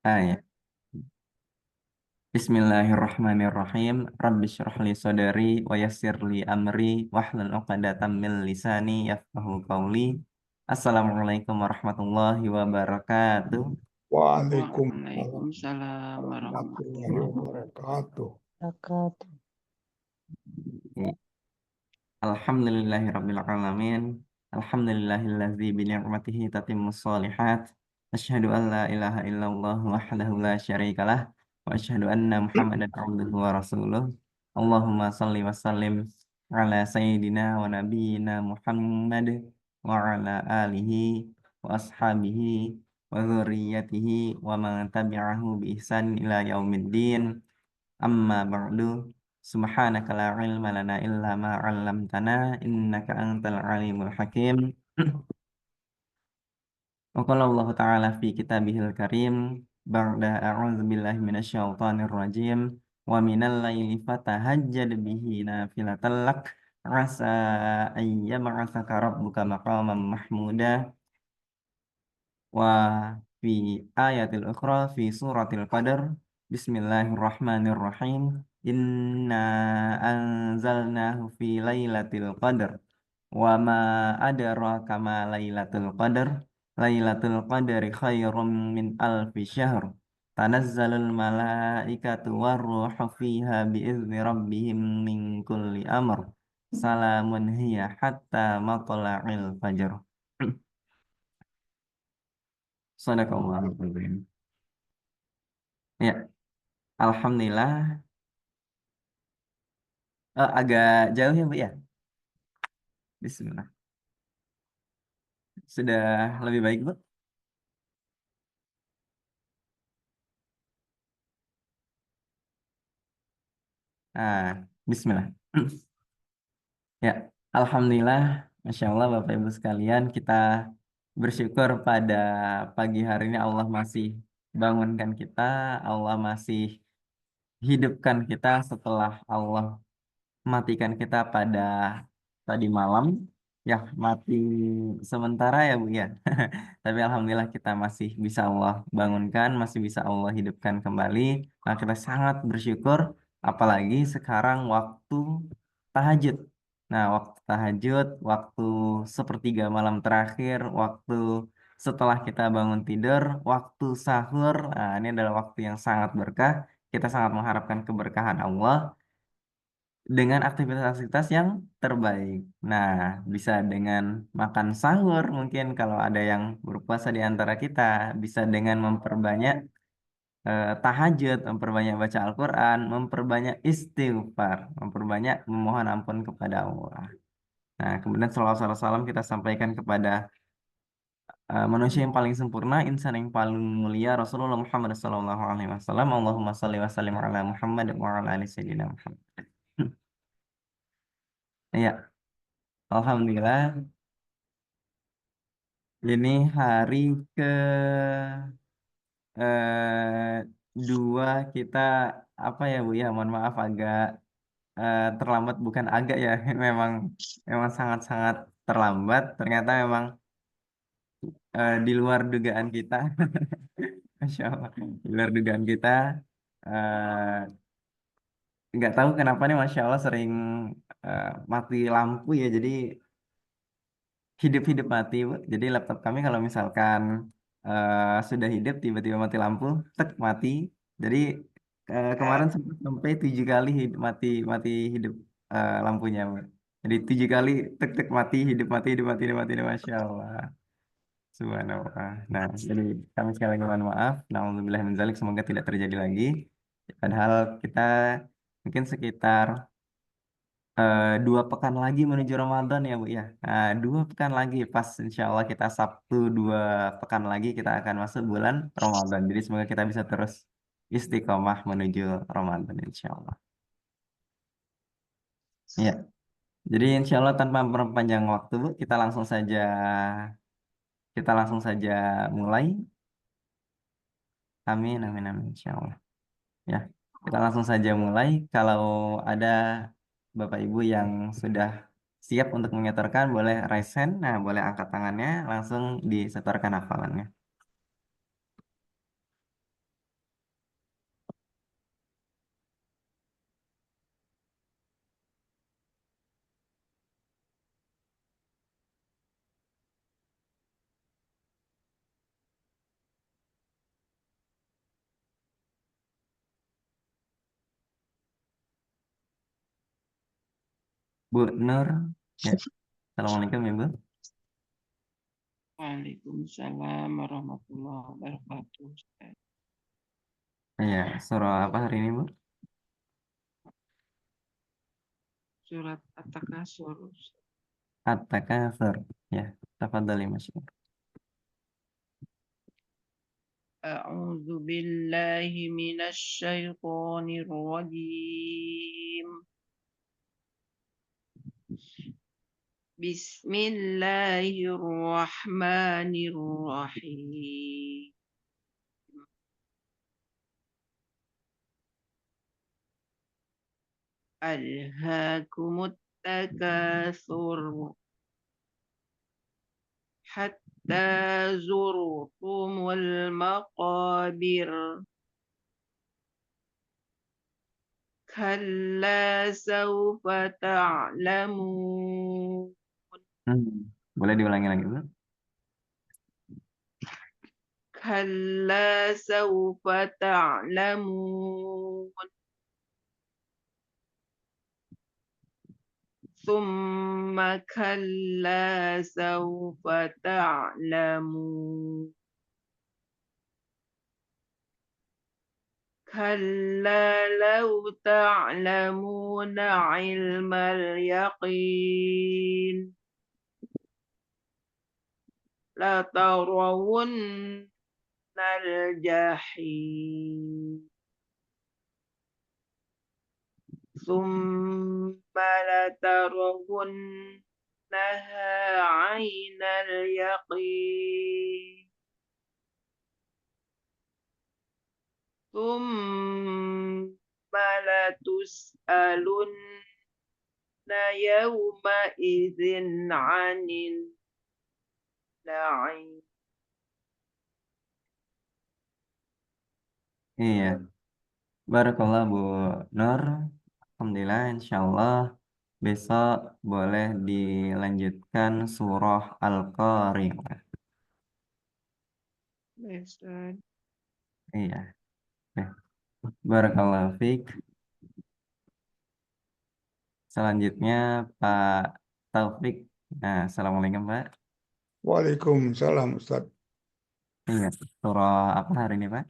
Ya. Bismillahirrahmanirrahim. Rabbi syrah li sadari wa yassir li amri wahlul 'uqdatam min lisani yafqahu qawli. Assalamualaikum warahmatullahi wabarakatuh. Waalaikumsalam Waalaikumsalam warahmatullahi warahmatullahi wabarakatuh. wabarakatuh. Alhamdulillahirabbil alamin. Alhamdulillahillazi bi ni'matihi tatimmus shalihat. Asyhadu an la ilaha illallah wahdahu la syarikalah wa asyhadu anna Muhammadan abduhu wa rasuluh. Allahumma shalli wa sallim ala sayyidina wa nabiyyina Muhammad wa ala alihi wa ashabihi wa dzurriyyatihi wa man tabi'ahu bi ihsan ila yaumiddin. Amma ba'du. Subhanaka la ilma lana illa ma 'allamtana innaka antal alimul hakim. Wa qala Allah ta'ala fi kitabihil karim ba'da a'udzu billahi minasyaitonir rajim wa minal laili fatahajjad bihi nafilatan lak asa ayyab'atsaka rabbuka maqaman mahmuda. Wa fi ayatil ukhra fi suratil qadar bismillahirrahmanirrahim inna anzalnahu fi lailatul qadar wa ma adraka ma lailatul qadar lailatul qadari khairum min alfi syahr tanazzalul malaikatu warruhu fiha biizni rabbihim min kulli amr salamun hiya hatta matla'il fajr. Sadaqallahul azim. Ya, alhamdulillah. Agak jauh ya, Bu ya. Bismillah. Sudah lebih baik, Bu? Bismillah. Ya, alhamdulillah. Masya Allah, Bapak Ibu sekalian, kita bersyukur pada pagi hari ini Allah masih bangunkan kita, Allah masih hidupkan kita setelah Allah matikan kita pada tadi malam. Ya, mati sementara ya, Bu ya. Tapi alhamdulillah kita masih bisa Allah bangunkan, masih bisa Allah hidupkan kembali. Nah, kita sangat bersyukur apalagi sekarang waktu tahajud. Nah, waktu tahajud, waktu sepertiga malam terakhir, waktu setelah kita bangun tidur, waktu sahur. Nah, ini adalah waktu yang sangat berkah. Kita sangat mengharapkan keberkahan Allah dengan aktivitas-aktivitas yang terbaik. Nah, bisa dengan makan sahur mungkin kalau ada yang berpuasa di antara kita, bisa dengan memperbanyak tahajud, memperbanyak baca Al-Quran, memperbanyak istighfar, memperbanyak memohon ampun kepada Allah. Nah, kemudian salawat salam kita sampaikan kepada manusia yang paling sempurna, insan yang paling mulia, Rasulullah Muhammad SAW. Allahumma salli wa sallim ala Muhammad wa ala ali sayyidina Muhammad. Ya, Alhamdulillah. Ini hari ke eh, dua kita apa ya, Bu ya, mohon maaf agak terlambat, bukan agak ya, memang memang sangat-sangat terlambat. Ternyata memang di luar dugaan kita, Masya Allah, di luar dugaan kita, eh, nggak tahu kenapa nih, Masya Allah sering mati lampu ya, jadi hidup-hidup mati, Bu. Jadi laptop kami kalau misalkan sudah hidup tiba-tiba mati lampu, tek mati. Jadi kemarin sampai 7 kali mati mati hidup lampunya, Bu. Jadi 7 kali tek tek mati hidup mati hidup mati hidup mati, Masya Allah. Subhanallah. Nah, jadi kami sekali lagi mohon maaf. Nauzubillah min dzalik, semoga tidak terjadi lagi. Padahal kita mungkin sekitar 2 pekan lagi menuju Ramadan ya, Bu ya. Nah, 2 pekan lagi pas insya Allah kita Sabtu 2 pekan lagi kita akan masuk bulan Ramadan. Jadi semoga kita bisa terus istiqomah menuju Ramadan insya Allah. Ya, jadi insya Allah tanpa memperpanjang waktu, Bu, kita langsung saja mulai. Amin, amin, amin, insya Allah. Ya, kita langsung saja mulai. Kalau ada Bapak Ibu yang sudah siap untuk menyetorkan, boleh raise hand. Nah, boleh angkat tangannya, langsung disetorkan hafalannya. Bu Nur. Ya, Assalamualaikum Ibu. Waalaikumsalam warahmatullahi wabarakatuh. Iya, surah apa hari ini Bu? Surat At-Takasur. At-Takatsur. Ya, tafadhali Mas. A'udzu billahi minasy syaithanir rajim. Bismillahirrahmanirrahim. Alhaakumut takatsur hatta zurtumul maqabir. Kalla sawfa ta'lamun. Boleh diulangi lagi Bu? Kalla sawfa ta'lamun. Thumma kalla sawfa ta'lamun. Kalla law ta'lamuna ilmal yaqin. La tarawunnal jahim. ثم لترونها عين اليقين ثم لتسألن يومئذ عن النعيم. Iya, Barakallah Bu Nur. Alhamdulillah, insya Allah besok boleh dilanjutkan surah Al-Qari'ah. Iya, oke. Barakallah Fik. Selanjutnya Pak Taufik. Nah, Assalamualaikum Pak. Waalaikumsalam Ustaz. Iya, surah apa hari ini Pak?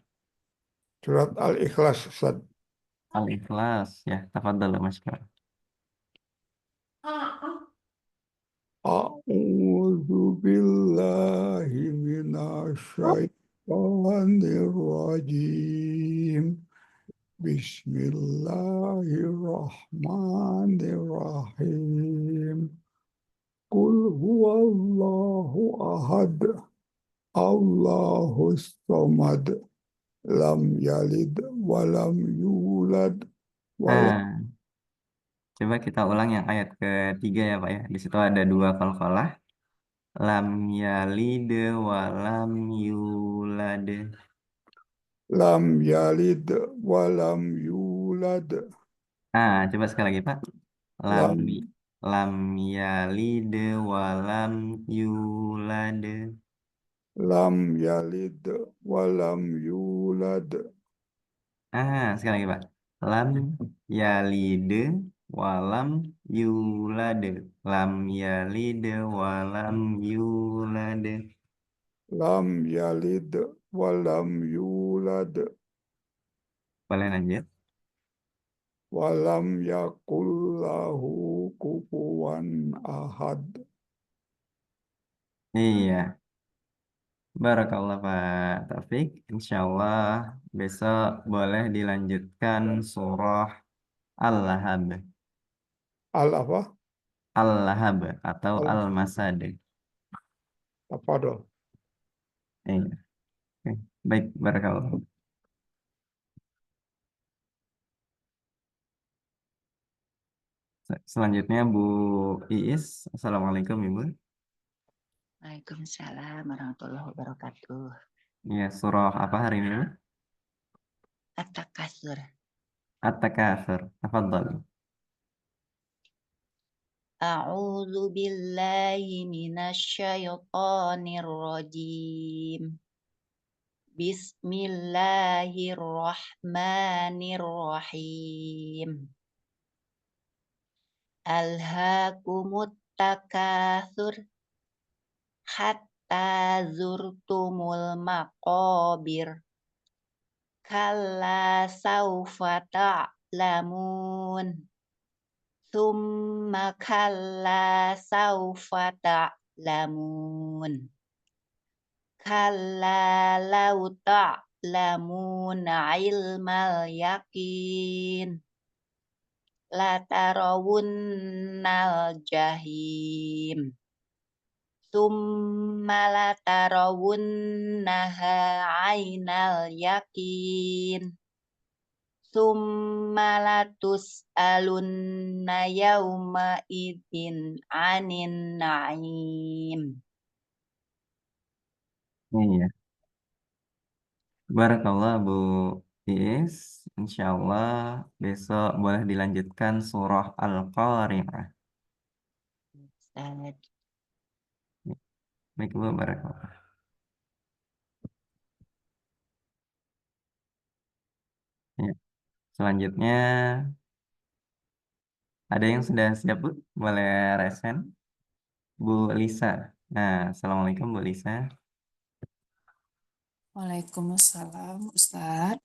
Surat Al-Ikhlas Ustaz. Al-Ikhlas. Ya, tafadhol Mas. A'udzu billahi minasyaitonir rajim. Bismillahirrahmanirrahim. Qul huwallahu ahad. Allahus samad. Lam yalid walam yulad walam Nah, coba kita ulang yang ayat ketiga ya Pak ya. Di situ ada dua qalqalah. Lam yalid wa lam yulad. lam yalid walam yulad Ah, coba sekali lagi Pak. Lam lam lam yalid wa lam yulad. lam yalid walam yulad Ah, sekali lagi Pak. Lam yalid wa lam yulad. Lam yalid wa lam yulad. lam yalid walam yulad Boleh lanjut? walam yakul lahu kufuwan ahad. Iya. Barakallah Pak Taufik. Insya Allah besok boleh dilanjutkan surah Al-Lahab. Al apa? Al-Lahab atau Al Al-Masad. apa doh? Iya. Oke. Baik, barakallah. Selanjutnya Bu Iis. Assalamualaikum Ibu. Waalaikumsalam warahmatullahi wabarakatuh. Iya, surah apa hari ini Bu? At-Takasur. At-Takatsur. Tafadhal. A'udzu billahi minasyaitonir rajim. Bismillahirrahmanirrahim. Alhaakumut takatsur hatta zurtumul maqabir. Kalla saufa ta'lamun. Summa kalla saufa ta'lamun. Kalla lau ta'lamuna ilmal yakin. La tarawunnal jahim. Summa la tarawunnaha ainal yakin. Summa latus alunna yauma idin anin na'im. Iya. Barakallah Bu Is. Insya Allah besok boleh dilanjutkan surah Al-Qari'ah. Ustaz. Baik Bu, barakallah. Ya. Selanjutnya ada yang sudah siap Bu? Boleh resen? Bu Lisa. Nah, Assalamualaikum Bu Lisa. Waalaikumsalam, Ustaz.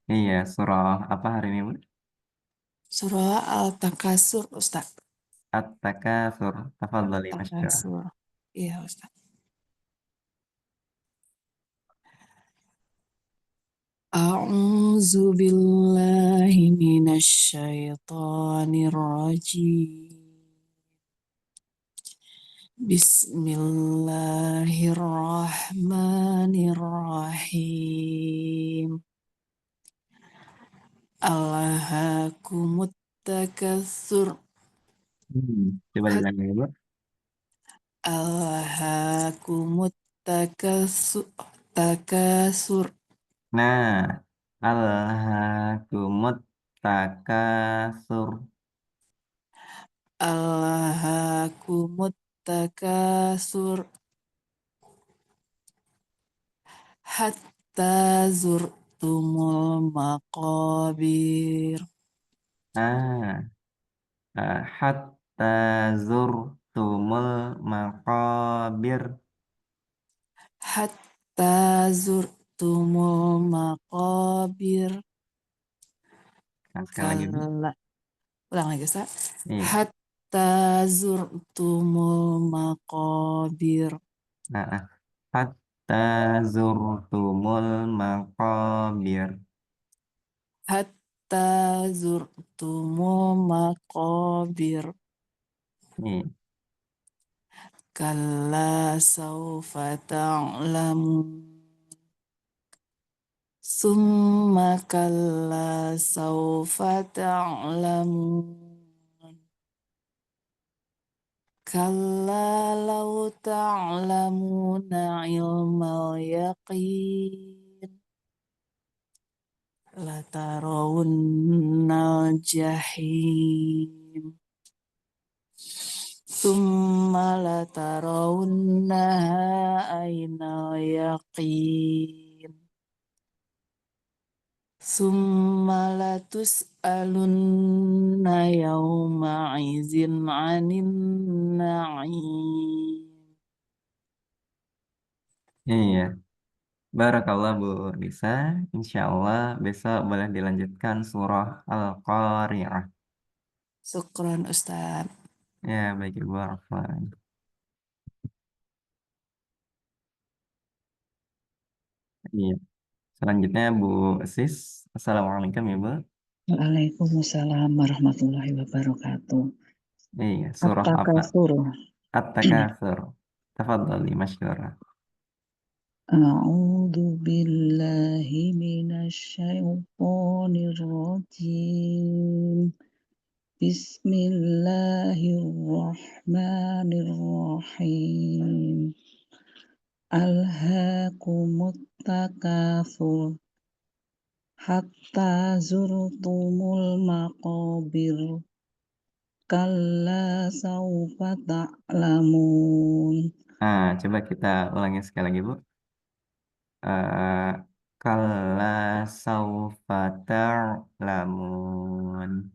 Iya, surah apa hari ini Bu? Surah Al-Takasur, Ustaz. At-Takatsur. Tafadhali masykurah. Takasur. Iya, Ustaz. A'udzu billahi minasyaitonir rajim. Bismillahirrahmanirrahim. Alhaakumut takatsur. Coba dilanjut Bu. Alhaakumut takasur. Nah, alhaakumut takatsur. Alhaakumut takasur hatta zurtumul maqabir. Ah, hatta zurtumul maqabir. Hatta zurtumul maqabir. Nah, sekali lagi Bu. Kalla. Ulang lagi, Ustaz. Iya. Hatta zurtumul maqabir. Nah, hatta zurtumul maqabir. Hatta zurtumul maqabir. Iya. Kalla saufa ta'lamun. Summa kalla saufa ta'lamun. Kalla law ta'lamuna ilmal yaqin. Latarawunnal jahim. Summa latarawunnaha ainal yaqin. Summa latus'alunna yawma izin anin na'im. Iya. Barakallah Bu Lisa. Insya Allah besok boleh dilanjutkan surah Al-Qari'ah. Syukran Ustaz. Ya, baik Ibu Arfan. Iya. Selanjutnya Bu Sis. Assalamualaikum Ibu. Waalaikumsalam warahmatullahi wabarakatuh. Iya, surah apa? At-Takasur. At-Takatsur. Tafadhali masykurah. A'udzu billahi minasyaitonir rajim. Bismillahirrahmanirrahim. Alhaakumut takatsur hatta zurtumul maqabir. Kalla saufa ta'lamun. Nah, coba kita ulangi sekali lagi, Bu. Eh, Kalla saufa ta'lamun.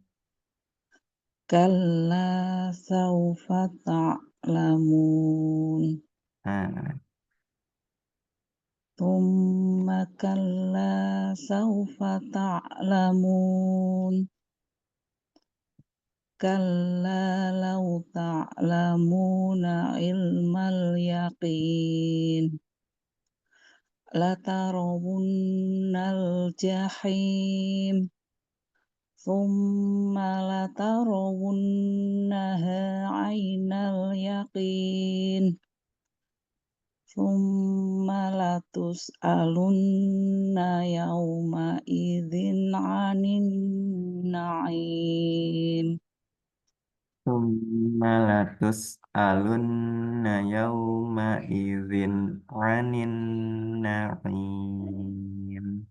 kalla saufa ta'lamun. Nah, Thumma kalla saufa ta'lamun. Kalla law ta'lamuna ilmal yaqin. Latarawunnal jahim. Thumma latarawunnaha aynal yaqin. Thumma latus'alunna yawma idzin 'anin na'im. tsumma latus'alunna yawma idzin 'anin na'im.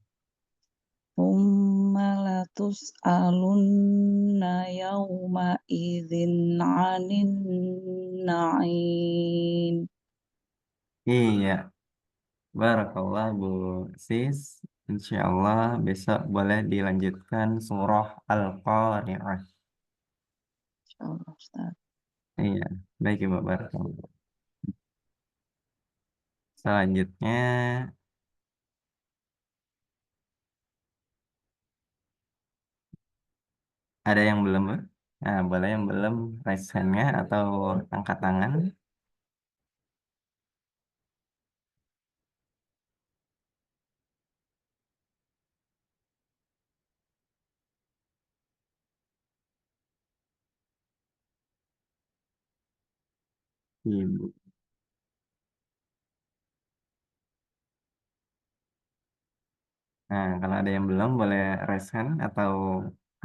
Thumma latus'alunna yawma idzin 'anin na'im. Iya, barakallah Bu Sis. Insya Allah besok boleh dilanjutkan surah Al-Qari'ah. Insyaallah Ustaz. Iya, baik Ibu, barakallah. Selanjutnya ada yang belum, Bu? Nah, boleh yang belum raise hand-nya atau angkat tangan. Ibu. Nah, kalau ada yang belum boleh raise hand atau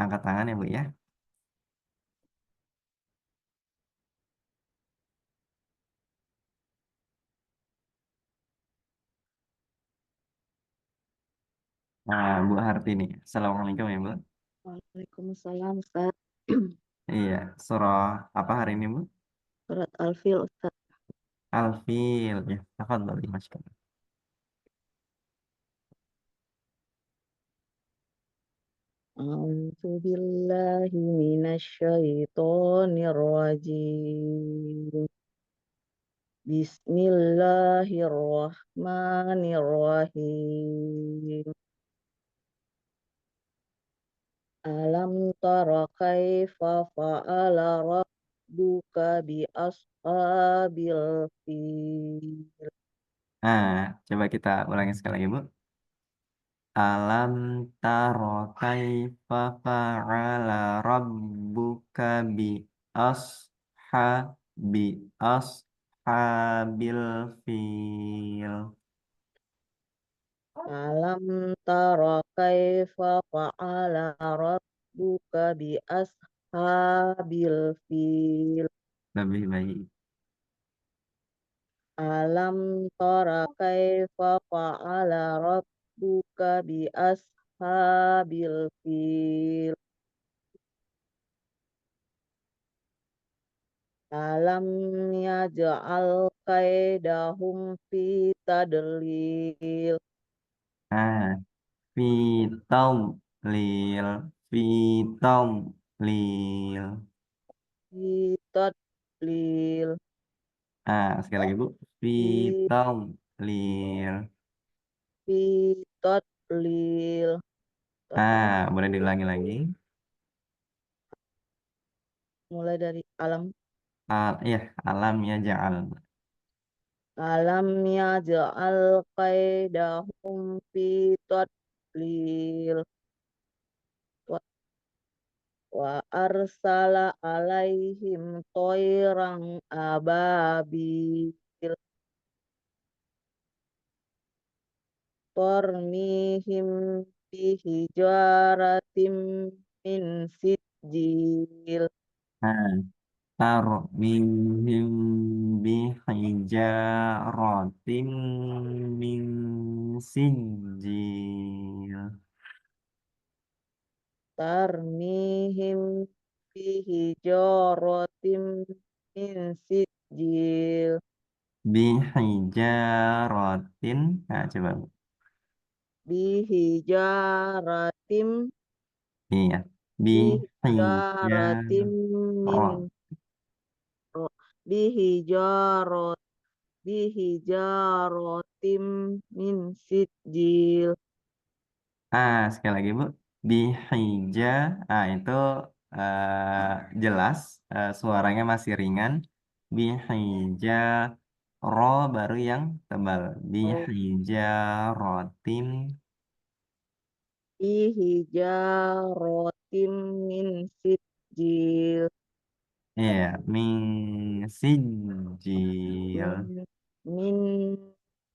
angkat tangan ya Bu ya. Nah, Bu Hartini. Assalamualaikum ya Bu. Waalaikumsalam Ustaz. Iya, surah apa hari ini Bu? Surat Al-Fil Ustaz. Al-Fil. Ya, tafadhol Mas. A'udzu billahi minasyaitonir rajim. Bismillahirrahmanirrahim. Alam tara kaifa fa'ala rabbuka bi ashabil fil. Nah, coba kita ulangi sekali lagi Bu. Alam taro kaifa fa'ala rabbuka bi ashabi ashabil fil. Alam tara kaifa fa'ala rabbuka bi ashabil fil. Lebih baik. Alam tara kaifa fa'ala rabbuka bi ashabil fil. Alam yaj'al kaidahum fi tadlil. Nah, fitam lil fitam lil. Fi tadlil. Ah, sekali lagi Bu. Fi Fitam lil. fi tadlil. Ah, boleh diulangi lagi. Mulai dari alam. Ya, alam ya ja'al. Alam yaj'al qaidahum fi tadlil wa, wa arsala alaihim toirang ababil tormihim bihijaratim min sijil. Nah, tarmihim bihijaratin min sijil. Tarmihim bihijaratim min sijil. Bihijaratin. Nah, coba. Bihijaratim Iya. Bi bi Jaratim min Hijaro. ro- bihijarot bihijarotim min sijil. Sekali lagi Bu. Bihija. Itu jelas. Suaranya masih ringan. Bihija. Ro baru yang tebal. Bihija rotim. Bihijarotim min sijil. Iya. Min sijil. Min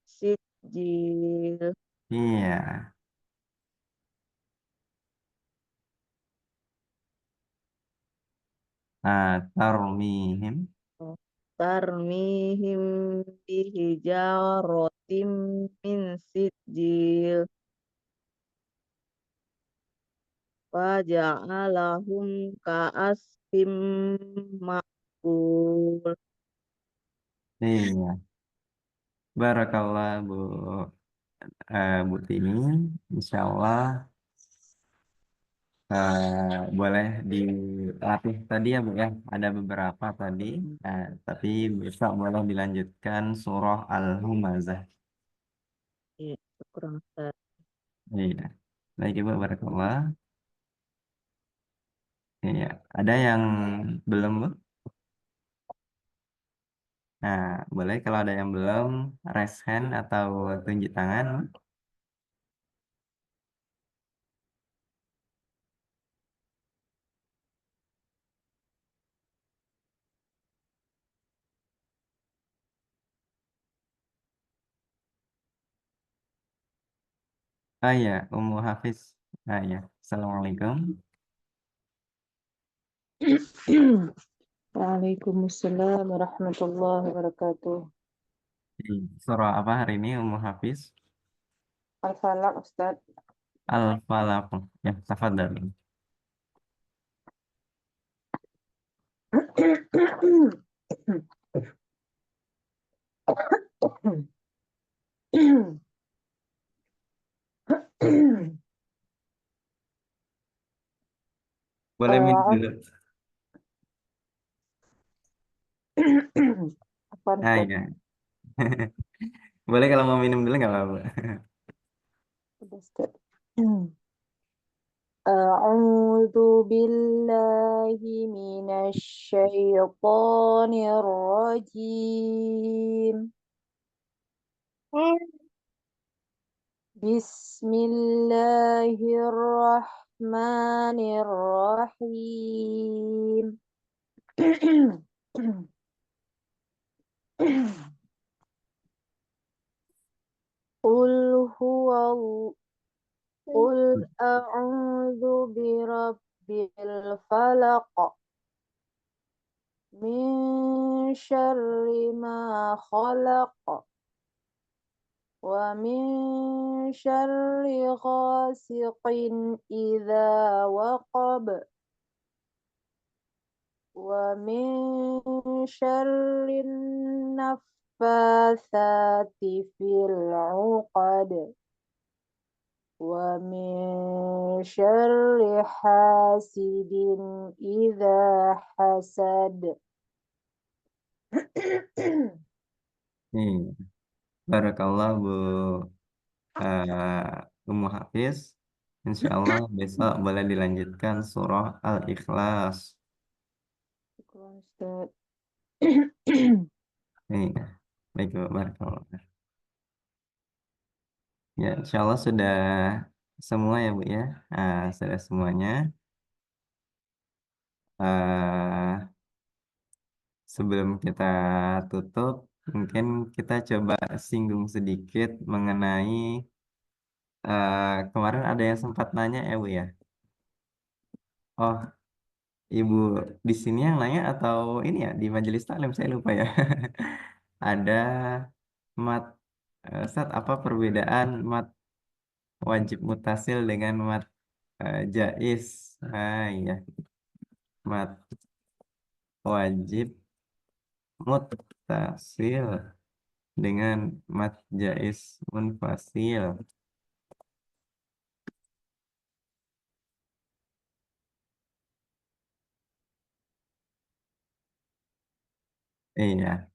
sijil. Iya. Tarmihim. Tarmihim bihijarotim min sijil. Faja'alahum ka'asfim ma'kul. Iya. Barakallah Bu Tini. Insya Allah boleh dilatih tadi ya Bu ya. Ada beberapa tadi. Tapi besok boleh dilanjutkan surah Al-Humazah. Ya, kurang Ustaz. Iya. Baik Ibu, barakallah. Iya. Ada yang belum Bu? Nah, boleh kalau ada yang belum raise hand atau tunjuk tangan. Iya, Ummu Hafiz. Iya. Assalamualaikum. Waalaikumsalam warahmatullahi wabarakatuh. Surah apa hari ini Ummu Hafiz? Al-Falaq Ustaz. Al-Falaq. Ya, tafadhal. Boleh minum dulu. Apa Ustaz? Iya. Boleh kalau mau minum dulu nggak apa-apa. Udah, Ustaz. A'udzu billahi minasy syaithanir rajim. Bismillahirrahmanirrahim. Qul huwa Qul a'udzu birabbil falaq min syarri ma khalaq wa min syarri ghasiqin idza waqab wa min syarri naffatsati fil 'uqad wa min syarri hasidin idza hasad. Iya. Barakallah Bu Ummu Hafiz. Insya Allah besok boleh dilanjutkan surah Al-Ikhlas. Syukran, Ustaz. Iya. Baik Bu, barakallah. Ya, insya Allah sudah semua ya Bu ya. Sudah semuanya. Eh, Sebelum kita tutup, mungkin kita coba singgung sedikit mengenai kemarin ada yang sempat nanya ya Bu ya. Oh, Ibu di sini yang nanya atau ini ya di majelis taklim saya lupa ya. Ada mat Ustaz, apa perbedaan mat wajib mutasil dengan mat jaiz? Iya, mat wajib muttasil dengan mat jaiz munfasil. Iya.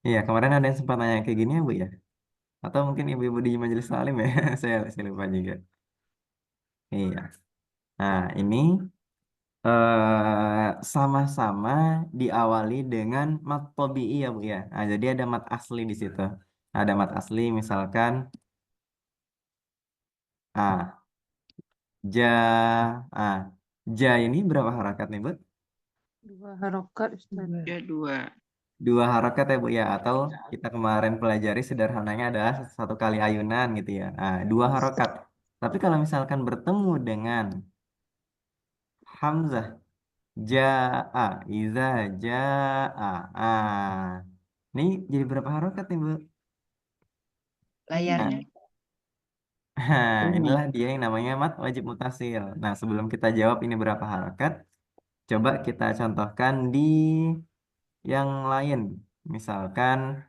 Iya, kemarin ada yang sempat nanya kayak gini ya, Bu ya? Atau mungkin ibu-ibu di majelis taklim ya? Saya lupa juga. Iya. Nah, ini sama-sama diawali dengan mat tobi'i ya, Bu ya. Nah, jadi ada mat asli di situ. Ada mat asli misalkan ah ja ah ja ini berapa harakat nih, Bu? 2 harokat Ustaz. Ya dua. 2 harakat ya, Bu ya. Atau kita kemarin pelajari sederhananya adalah satu kali ayunan gitu ya. 2 harakat. Tapi kalau misalkan bertemu dengan hamzah jaa, iza jaa. Ini jadi berapa harakat nih, Bu? Layarnya Inilah dia yang namanya mat wajib mutasil. Nah, sebelum kita jawab ini berapa harakat, coba kita contohkan di yang lain. Misalkan,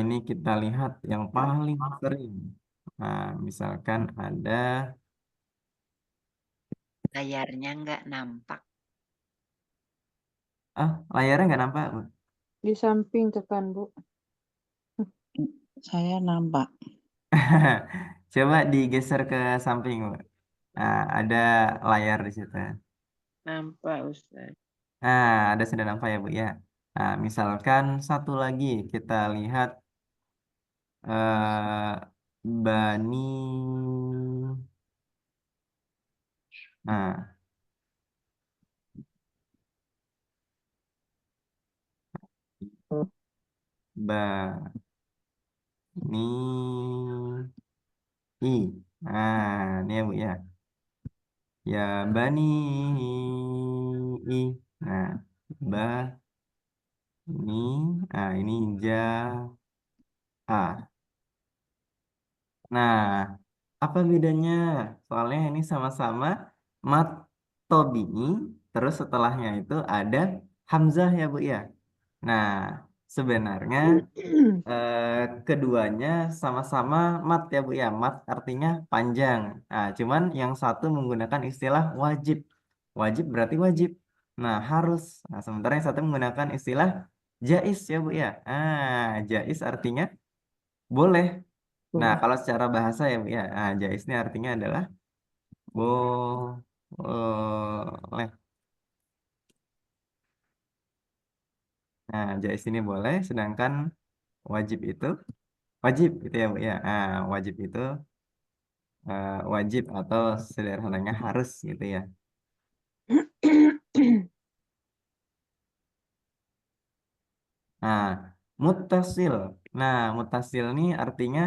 ini kita lihat yang paling sering. Nah, misalkan ada, layarnya nggak nampak. layarnya nggak nampak, Bu. Di samping tekan, Bu. Saya nampak. Coba digeser ke samping, Bu. Nah, ada layar di situ. Nampak Ustaz. Ada sudah nampak ya, Bu ya. Nah, misalkan satu lagi kita lihat eh bani. Nah, bani i. Ini ya, Bu ya. Ya bani i. Nah, ba ini ini ja a. Nah, apa bedanya? Soalnya ini sama-sama mat tobi'i, terus setelahnya itu ada hamzah ya, Bu ya. Nah, sebenarnya keduanya sama-sama mat ya, Bu ya. Mat artinya panjang. Nah, cuman yang satu menggunakan istilah wajib. Wajib berarti wajib. Nah, harus. Nah, sementara yang satu menggunakan istilah jais ya, Bu ya. Jais artinya boleh. Nah, kalau secara bahasa ya, Bu ya. Jais ini artinya adalah boleh. Nah, jais ini boleh, sedangkan wajib itu wajib gitu ya, Bu ya. Wajib itu wajib atau sederhananya harus gitu ya. Nah, mutasil. Nah, mutasil ini artinya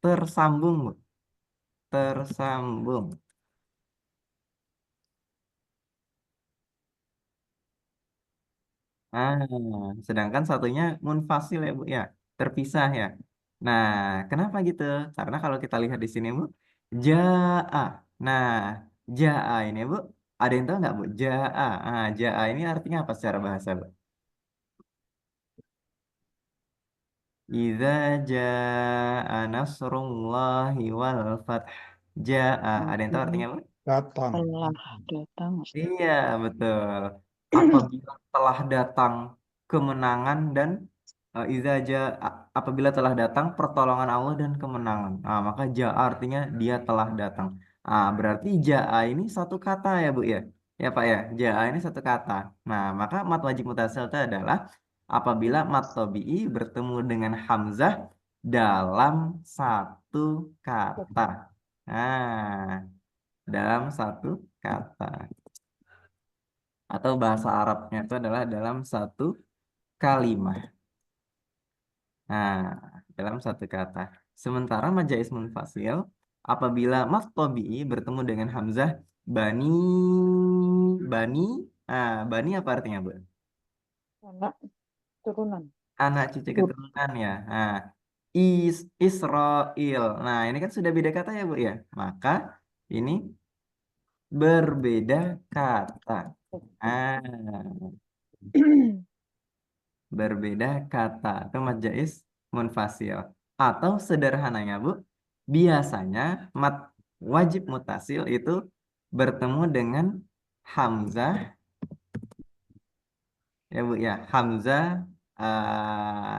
tersambung, Bu. Tersambung. Ah, sedangkan satunya munfasil ya, Bu ya, terpisah ya. Nah, kenapa gitu? Karena kalau kita lihat di sini, Bu, jaa. Nah, jaa ini, Bu, ada yang tahu nggak, Bu? Jaa. Jaa ini artinya apa secara bahasa, Bu? Idza jaa nasrullahi wal fath. Jaa. Ada yang tahu artinya, Bu? Datang. Telah datang. Iya, betul. Apabila telah datang kemenangan dan apabila telah datang pertolongan Allah dan kemenangan. Maka jaa artinya dia telah datang. Berarti jaa ini satu kata ya, Bu ya. Ya, Pak ya. Jaa ini satu kata. Nah, maka mat wajib mutasil itu adalah apabila mat tabi'i bertemu dengan hamzah dalam satu kata. Dalam satu kata. Atau bahasa Arabnya itu adalah dalam satu kalimat. Nah, dalam satu kata. Sementara majais munfasil apabila mad tabi'i bertemu dengan hamzah bani bani bani apa artinya, Bu? Anak turunan. Anak cucu keturunan ya. Israel. Nah, ini kan sudah beda kata ya, Bu ya. Maka ini berbeda kata. Berbeda kata atau mad jaiz munfasil, atau sederhananya, Bu, biasanya mat wajib mutasil itu bertemu dengan hamzah, ya Bu ya, hamzah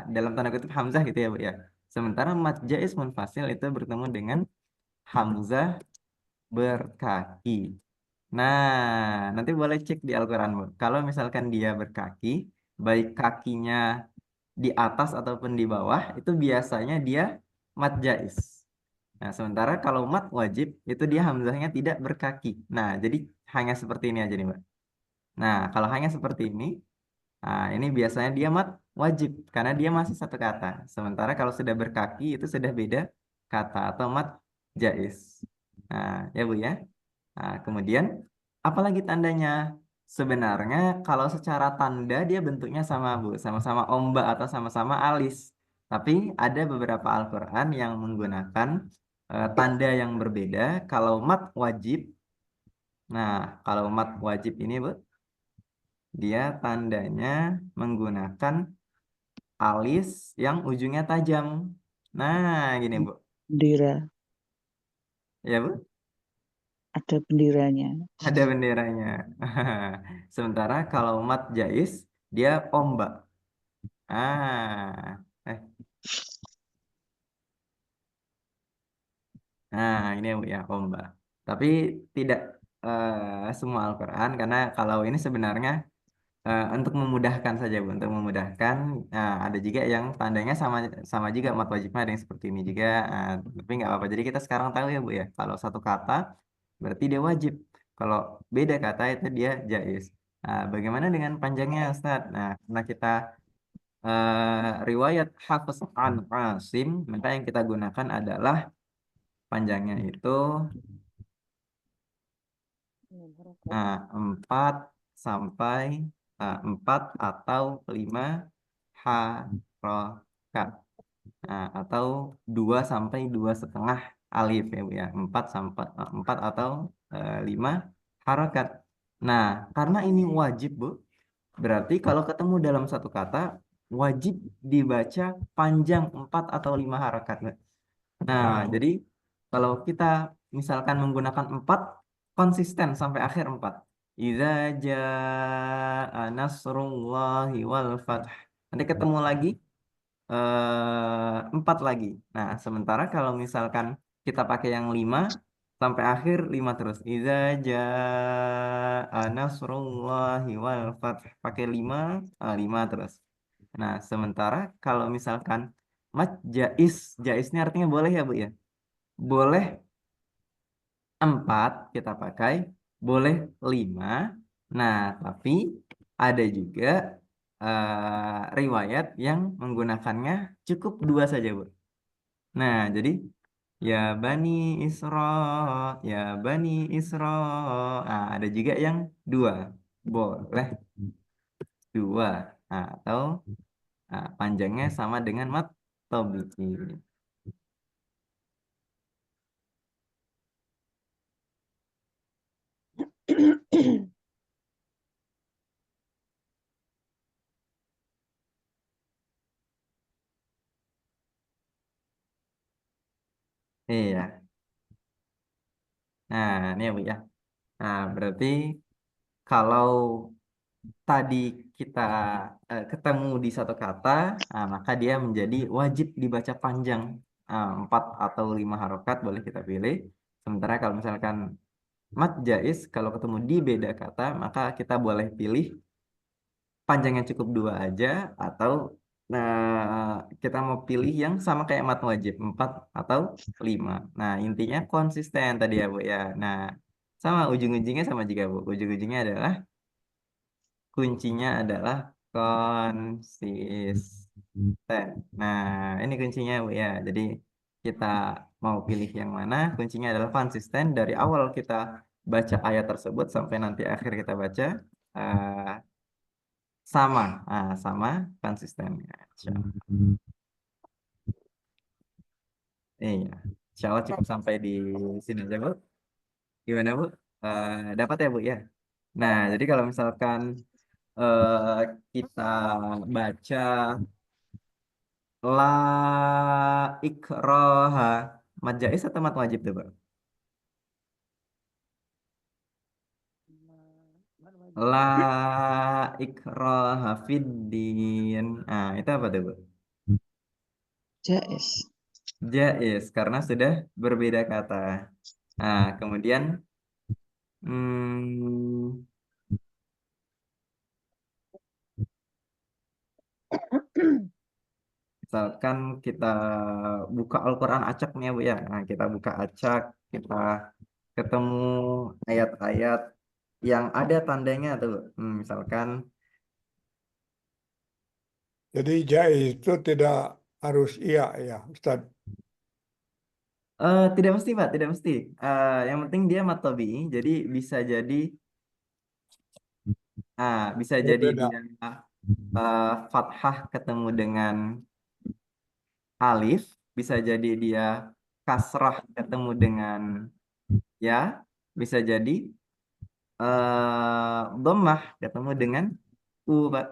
dalam tanda kutip hamzah gitu ya Bu ya. Sementara mad jaiz munfasil itu bertemu dengan hamzah berkaki. Nah, nanti boleh cek di Al-Quran Bu. Kalau misalkan dia berkaki, baik kakinya di atas ataupun di bawah, itu biasanya dia mad jaiz. Nah, sementara kalau mat wajib, itu dia hamzahnya tidak berkaki. Nah, jadi hanya seperti ini aja nih Mbak. Nah, kalau hanya seperti ini, nah, ini biasanya dia mat wajib karena dia masih satu kata. Sementara kalau sudah berkaki itu sudah beda kata atau mat jaiz. Nah, ya Bu ya. Nah, kemudian apalagi tandanya? Sebenarnya kalau secara tanda dia bentuknya sama Bu, sama-sama ombak atau sama-sama alis. Tapi ada beberapa Al-Qur'an yang menggunakan tanda yang berbeda. Kalau mat wajib, nah kalau mat wajib ini Bu, dia tandanya menggunakan alis yang ujungnya tajam. Nah, gini Bu. Bendera. Ya Bu, Ada benderanya. ada benderanya. Sementara kalau mat jais, dia ombak. Ah, eh, nah ini ya Bu ya, ombak. Tapi tidak semua Al-Quran, karena kalau ini sebenarnya untuk memudahkan saja Bu, untuk memudahkan. Nah, ada juga yang tandanya sama sama juga mat wajibnya ada yang seperti ini juga. Tapi nggak apa-apa. Jadi kita sekarang tahu ya Bu ya, kalau satu kata berarti dia wajib. Kalau beda kata itu dia jais. Nah, bagaimana dengan panjangnya Ustaz? Nah, karena kita riwayat Hafiz an Asim, maka yang kita gunakan adalah panjangnya itu Harokat. 4 sampai 4 atau 5 harokat. Nah, atau 2 sampai 2,5 alif ya Bu ya. 4 sampai 4 atau 5 harokat. Nah, karena ini wajib Bu, berarti kalau ketemu dalam satu kata wajib dibaca panjang 4 atau 5 harokat. Nah, jadi kalau kita misalkan menggunakan 4, konsisten sampai akhir 4. Idza jaa nasrullahi wal fath. Nanti ketemu lagi 4 lagi. Nah, sementara kalau misalkan kita pakai yang 5 sampai akhir 5 terus. Idza jaa nasrullahi wal fath. Pakai 5, 5 terus. Nah, sementara kalau misalkan mat jais, jais ini artinya boleh ya Bu ya? Boleh 4 kita pakai, boleh 5. Nah, tapi ada juga riwayat yang menggunakannya cukup 2 saja, Bu. Nah, jadi ya Bani Isra, ya Bani Isra. Nah, ada juga yang 2. Boleh 2. Nah, atau panjangnya sama dengan mat tabi'i. Iya. Nah, ini ya Bu ya. Nah, berarti kalau tadi kita ketemu di satu kata, maka dia menjadi wajib dibaca panjang. 4 atau 5 harokat boleh kita pilih. Sementara kalau misalkan mat jais, kalau ketemu di beda kata, maka kita boleh pilih panjangnya cukup 2 aja, atau kita mau pilih yang sama kayak mat wajib, 4 atau 5. Nah, intinya konsisten tadi ya Bu ya. Nah, sama ujung-ujungnya sama juga Bu. Ujung-ujungnya adalah kuncinya adalah konsisten. Nah, ini kuncinya Bu ya. Jadi kita mau pilih yang mana? Kuncinya adalah konsisten dari awal kita baca ayat tersebut sampai nanti akhir kita baca eh, sama, sama konsistennya. Iya, insya Allah cukup sampai di sini aja Bu. Gimana Bu? Dapat ya Bu ya? Nah, jadi kalau misalkan eh, kita baca la ikroha, mat jais atau mat wajib tuh Pak? La ikraha fiddin. Ah, itu apa tuh, Bu? Jais. Jais, karena sudah berbeda kata. Nah, kemudian hmm, misalkan kita buka Al-Quran acak nih ya, Bu ya. Nah, kita buka acak, kita ketemu ayat-ayat yang ada tandanya tuh. Misalkan Jadi jais itu tidak harus iya ya, Ustaz. tidak mesti, Pak, tidak mesti. Yang penting dia matobi, jadi bisa Oh, jadi beda. dia fathah ketemu dengan alif, bisa jadi dia kasrah ketemu dengan ya, bisa jadi dhammah ketemu dengan u, Pak.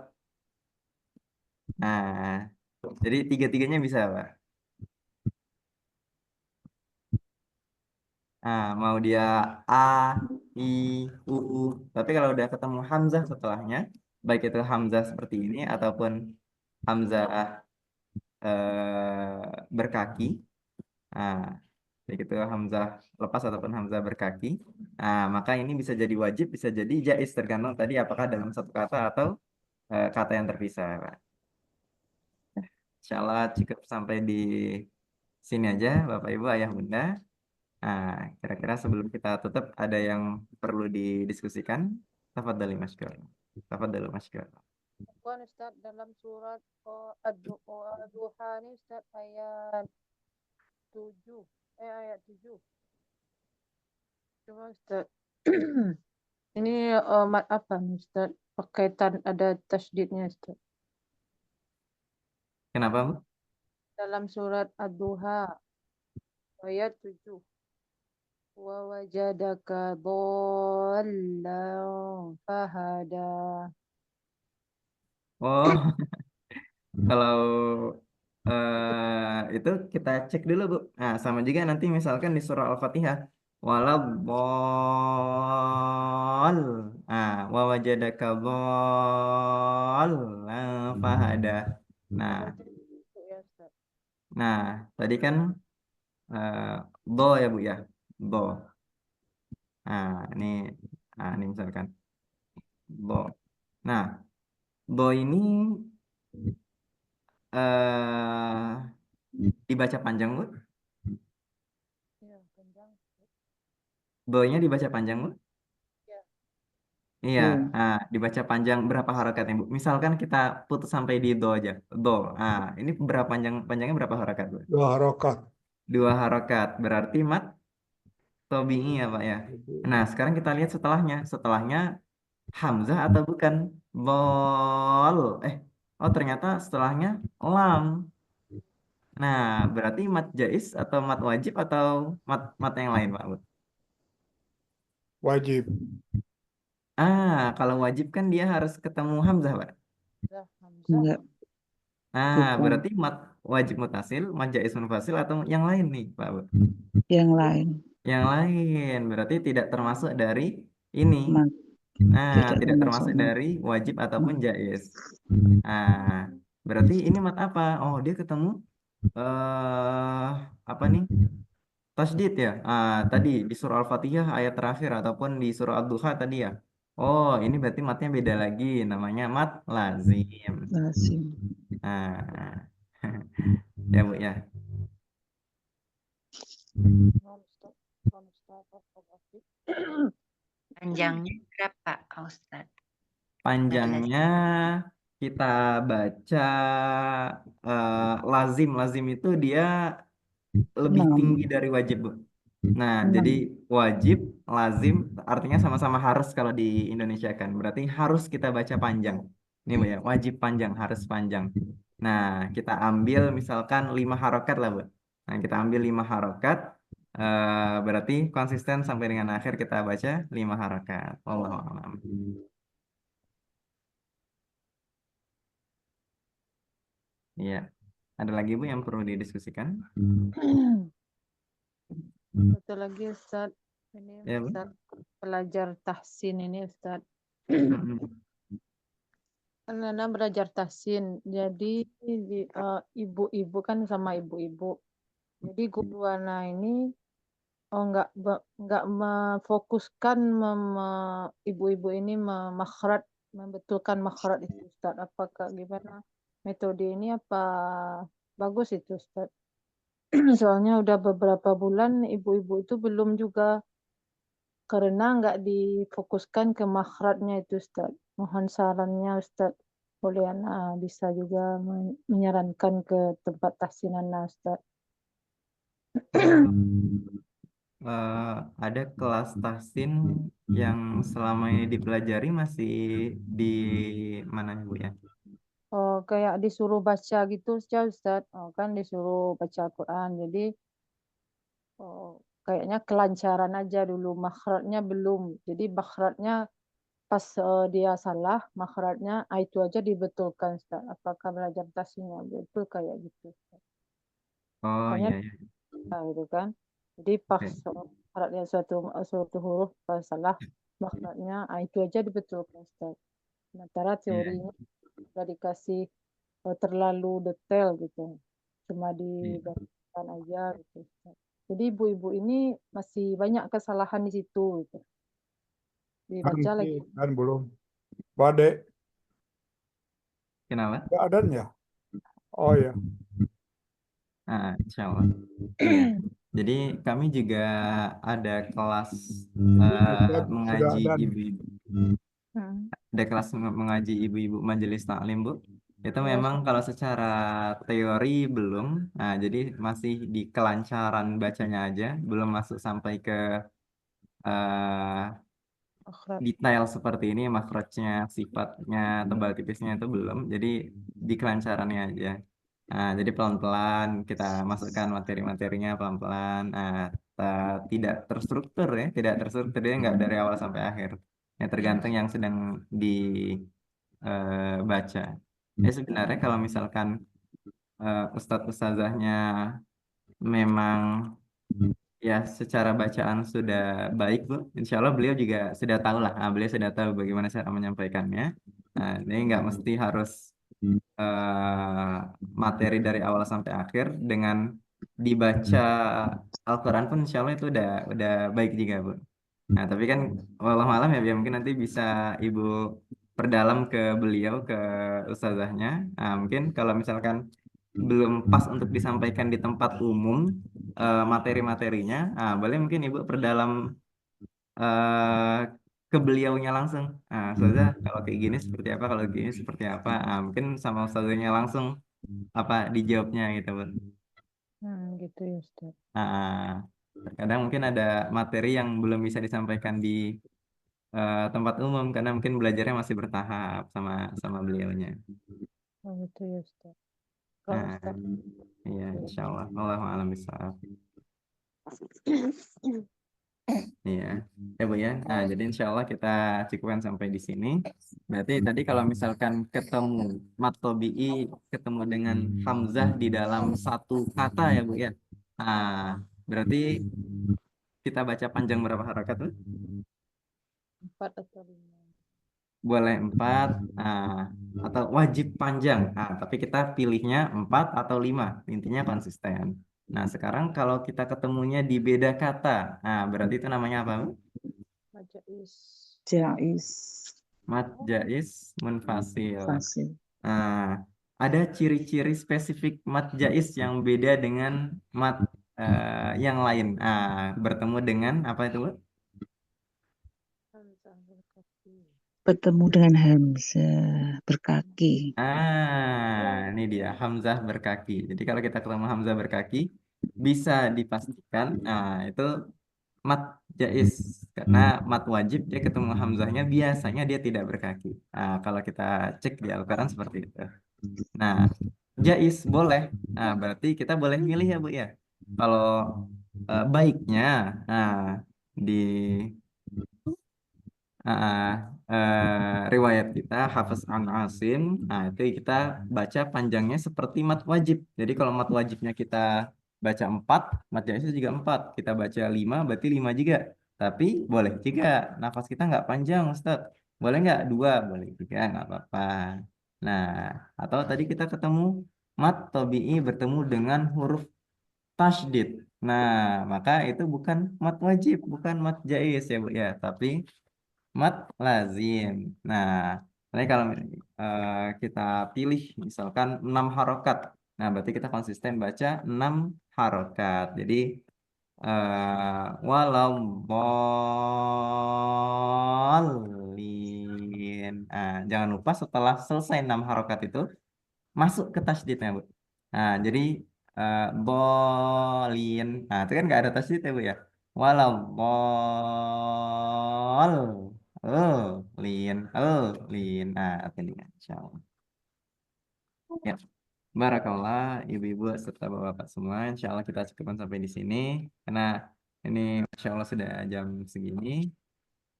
Nah, jadi tiga-tiganya bisa, Pak. Nah, mau dia a, i, u, u. Tapi kalau udah ketemu hamzah setelahnya, baik itu hamzah seperti ini ataupun hamzah berkaki, nah, baik itu hamzah lepas ataupun hamzah berkaki, nah, maka ini bisa jadi wajib, bisa jadi jaiz, tergantung tadi apakah dalam satu kata atau kata yang terpisah, Pak. Insya Allah cukup sampai di sini aja, Bapak Ibu, Ayah Bunda. Nah, kira-kira sebelum kita tutup ada yang perlu didiskusikan? Tafadhali Maskur. Tafadhali Maskur. Bukan Ustaz, dalam surat Ad-Duha ini Ustaz ayat 7. Ayat 7. Coba Ustaz. Ini mat apa nih Ustaz? Berkaitan ada tasydidnya Ustaz. Kenapa, Bu? Dalam surat Ad-Duha ayat 7. Wa wajadaka dhallan fahada. Oh, kalau itu kita cek dulu, Bu. Nah, sama juga nanti misalkan di surah Al-Fatihah. Waladdall. Nah, wa wajadaka dhallan fahada. Nah, Itu ya Ustaz. nah, tadi kan do ya, Bu ya. Do. Nah, ini misalkan do. Nah, do ini eh dibaca panjang, Bu. Ya, panjang. Do-nya dibaca panjang, Bu. Ya. Iya, Oh, dibaca panjang berapa harokatnya, Bu? Misalkan kita putus sampai di do aja. Do. Ini berapa panjangnya berapa harokat, Bu? 2 harokat. 2 harokat. Berarti mat tobi'i ya, Pak ya. Nah, sekarang kita lihat setelahnya. Setelahnya hamzah atau bukan? Bol. Ternyata setelahnya lam. Nah, berarti mat jaiz atau mat wajib atau mat yang lain, Pak? Bu? Wajib. Kalau wajib kan dia harus ketemu hamzah, Pak. Dah Hamzah. enggak, bukan. Berarti mat wajib mutasil, mat jaiz munfasil atau yang lain nih, Pak? Bu? Yang lain. Yang lain berarti tidak termasuk dari ini. Mak, Tidak termasuk mak. dari wajib ataupun jaiz. Berarti ini mat apa? Oh, dia ketemu apa nih? Tasdid ya. Tadi di surah Al-Fatihah ayat terakhir ataupun di surah Ad-Duha tadi ya. Oh, ini berarti matnya beda lagi, namanya mat lazim. Lazim. Nah, ya, Bu ya. Non-stop. Panjangnya berapa, Ustaz? Panjangnya kita baca lazim. Lazim itu dia lebih 6. tinggi dari wajib, Bu. Nah, jadi wajib, lazim artinya sama-sama harus kalau di Indonesia kan. Berarti harus kita baca panjang. Ini, Bu ya, wajib panjang, harus panjang. Nah, kita ambil misalkan 5 harokat lah, Bu. Nah, kita ambil 5 harokat, berarti konsisten sampai dengan akhir kita baca 5 harokat. Wallahu a'lam. Iya. Ada lagi, Bu, yang perlu didiskusikan? Satu lagi Ustaz. Ini Ya, Bu. Ustaz pelajar tahsin ini Ustaz. Mm-mm. Nana belajar tahsin. Jadi ibu-ibu kan sama ibu-ibu. Jadi guru Ana ini nggak memfokuskan ibu-ibu ini membetulkan makhraj itu Ustaz. Apakah gimana metode ini apa bagus itu Ustaz? Soalnya udah beberapa bulan ibu-ibu itu belum juga karena nggak difokuskan ke makhrajnya itu Ustaz. Mohon sarannya Ustaz. Boleh Ana bisa juga menyarankan ke tempat tahsin Ana Ustaz. Ada kelas tahsin yang selama ini dipelajari masih di mana Bu ya? Oh, kayak disuruh baca gitu Ustaz. Oh, kan disuruh baca Al-Quran. Jadi kayaknya kelancaran aja dulu. Makhrajnya belum. Jadi makhrajnya pas dia salah, makhrajnya itu aja dibetulkan Ustaz. Apakah belajar tahsinnya betul kayak gitu Ustaz. Oh Makanya iya, iya. gitu kan. Jadi pas Oke. makhrajnya suatu huruf pas salah, makhrajnya itu aja dibetulkan Ustaz. Sementara Iya. teorinya udah dikasih terlalu detail gitu. Cuma Iya. dibacakan aja gitu. Jadi ibu-ibu ini masih banyak kesalahan di situ gitu. Dibaca lagi. Kan belum. Badai, Kenapa? nggak ada ya? Oh ya. Insya Allah. Iya. Jadi kami juga ada kelas Ustaz sudah mengaji ada. ibu-ibu. Hmm. Ada kelas mengaji ibu-ibu majelis taklim Bu. Itu Ya, memang kalau secara teori belum. Nah, jadi masih di kelancaran bacanya aja, belum masuk sampai ke eh, akhirat. detail seperti ini, makrotnya, sifatnya, tebal tipisnya itu belum. Jadi di kelancarannya aja. Nah, jadi pelan-pelan kita masukkan materi-materinya pelan-pelan. Tidak terstruktur ya, tidak terstruktur dia nggak dari awal sampai akhir. Ya tergantung yang sedang dibaca. Sebenarnya kalau misalkan ustadz ustazahnya memang ya secara bacaan sudah baik Bu, insya Allah beliau juga sudah tahu lah. Beliau sudah tahu bagaimana cara menyampaikannya. Ini nggak mesti harus eh, materi dari awal sampai akhir dengan dibaca Al-Quran pun insya Allah itu udah baik juga Bu. Nah tapi kan walau malam ya mungkin nanti bisa Ibu perdalam ke beliau, ke ustazahnya. Mungkin kalau misalkan belum pas untuk disampaikan di tempat umum materi-materinya, boleh mungkin Ibu perdalam eh, ke beliaunya langsung. Ustazah kalau kayak gini seperti apa, kalau gini seperti apa. Mungkin sama ustazahnya langsung apa dijawabnya gitu Bu. Gitu ya Ustaz. Terkadang mungkin ada materi yang belum bisa disampaikan di tempat umum karena mungkin belajarnya masih bertahap sama sama beliaunya. Gitu ya Ustaz. Kalau Nah, Ustaz. iya, insya Allah. Allahu a'lam bishawab. Iya, ya Bu ya. Jadi insya Allah kita cukupkan sampai di sini. Berarti tadi kalau misalkan ketemu mat tobi'i, ketemu dengan hamzah di dalam satu kata ya Bu ya. Berarti kita baca panjang berapa harakat tuh? 4 atau 5. Boleh 4, atau wajib panjang. Tapi kita pilihnya 4 atau 5. Intinya konsisten. Nah, sekarang kalau kita ketemunya di beda kata, berarti itu namanya apa Bu? Majais. Jais. Mad jais munfasil. Fasil. Ada ciri-ciri spesifik mad jais yang beda dengan mad yang lain. Bertemu dengan apa itu Bu? Bertemu dengan hamzah berkaki. Ini dia hamzah berkaki. Jadi kalau kita ketemu hamzah berkaki bisa dipastikan itu mat jais karena mat wajib dia ketemu hamzahnya biasanya dia tidak berkaki. Kalau kita cek di Al-Quran seperti itu. Nah, jais boleh. Berarti kita boleh milih ya Bu ya. Kalau baiknya di riwayat kita Hafiz an Asim, itu kita baca panjangnya seperti mat wajib. Jadi kalau mat wajibnya kita baca 4, mat jaiznya juga 4. Kita baca 5, berarti 5 juga. Tapi boleh juga nafas kita nggak panjang Ustaz. Boleh nggak 2? Boleh 3, nggak apa-apa. Nah, atau tadi kita ketemu mat tabi'i bertemu dengan huruf tasydid. Nah, maka itu bukan mat wajib, bukan mat jaiz ya Bu ya, tapi mat lazim. Nah, ini kalau kita pilih misalkan 6 harokat. Nah, berarti kita konsisten baca 6 harokat. Jadi walau bolin. Jangan lupa setelah selesai 6 harokat itu masuk ke tasydidnya Bu. Nah, jadi bolin. Nah, itu kan nggak ada tasydid ya Bu ya. Walau lin, lin. Nah, artinya insyaallah. Ya, barakallah ibu-ibu serta bapak-bapak semua. Insyaallah kita cukupkan sampai di sini karena ini insyaallah sudah jam segini.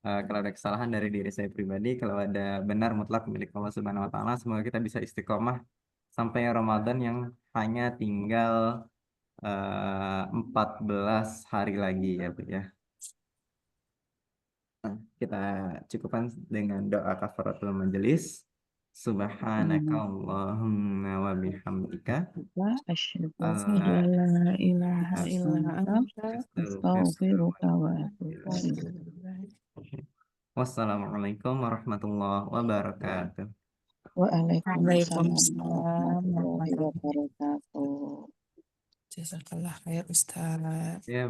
Kalau ada kesalahan dari diri saya pribadi, kalau ada benar mutlak milik Allah Subhanahu Wa Taala, semoga kita bisa istiqomah sampai Ramadan yang hanya tinggal 14 hari lagi ya Bu ya. Kita cukupkan dengan doa kafaratul majelis. Subhanakallahumma wa bihamdika Asyhadu alla an la ilaha illa anta astaghfiruka wa atubu ilaik. Wassalamualaikum warahmatullahi wabarakatuh. Waalaikumsalam Waalaikumsalam warahmatullahi warahmatullahi wabarakatuh. Jazakallah khair Ustaz. Ya, baik.